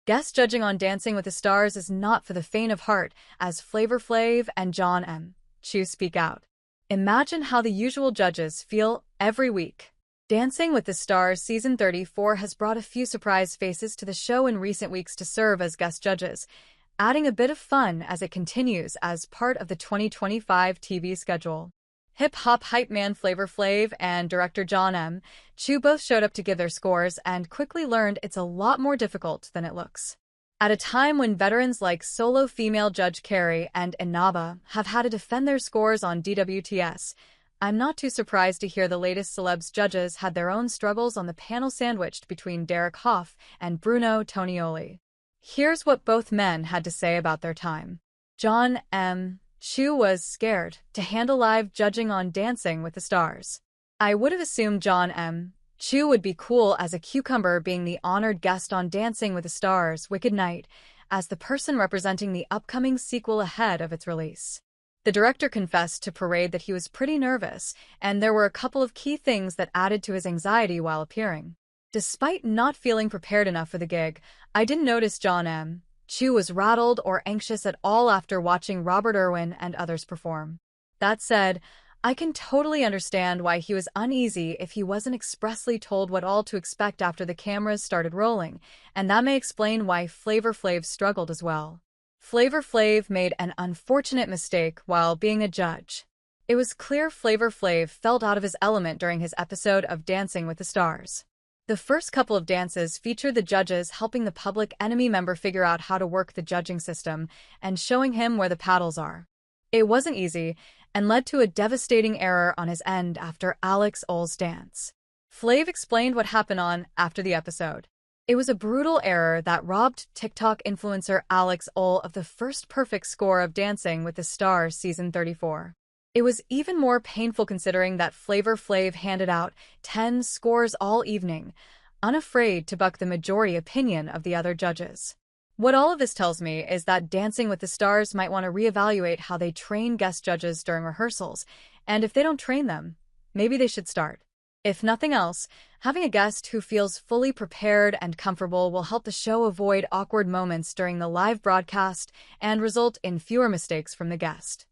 Guest judging on Dancing with the Stars is not for the faint of heart, as Flavor Flav and Jon M speak out. Imagine how the usual judges feel every week. Dancing with the Stars Season 34 has brought a few surprise faces to the show in recent weeks to serve as guest judges, adding a bit of fun as it continues as part of the 2025 TV schedule. Hip-hop hype man Flavor Flav and director Jon M both showed up to give their scores and quickly learned it's a lot more difficult than it looks. At a time when veterans like solo female judge Carrie and Inaba have had to defend their scores on DWTS, I'm not too surprised to hear the latest celebs judges had their own struggles on the panel sandwiched between Derek Hough and Bruno Tonioli. Here's what both men had to say about their time. Jon M was scared to handle live judging on Dancing with the Stars. I would have assumed Jon M would be cool as a cucumber being the honored guest on Dancing with the Stars Wicked Night, as the person representing the upcoming sequel ahead of its release. The director confessed to Parade that he was pretty nervous, and there were a couple of key things that added to his anxiety while appearing. Despite not feeling prepared enough for the gig, I didn't notice Jon M was rattled or anxious at all after watching Robert Irwin and others perform. That said, I can totally understand why he was uneasy if he wasn't expressly told what all to expect after the cameras started rolling, and that may explain why Flavor Flav struggled as well. Flavor Flav made an unfortunate mistake while being a judge. It was clear Flavor Flav felt out of his element during his episode of Dancing with the Stars. The first couple of dances featured the judges helping the Public Enemy member figure out how to work the judging system and showing him where the paddles are. It wasn't easy and led to a devastating error on his end after Alex Ole's dance. Flav explained what happened on after the episode. It was a brutal error that robbed TikTok influencer Alex Ole of the first perfect score of Dancing with the Stars Season 34. It was even more painful considering that Flavor Flav handed out 10 scores all evening, unafraid to buck the majority opinion of the other judges. What all of this tells me is that Dancing with the Stars might want to reevaluate how they train guest judges during rehearsals, and if they don't train them, maybe they should start. If nothing else, having a guest who feels fully prepared and comfortable will help the show avoid awkward moments during the live broadcast and result in fewer mistakes from the guest.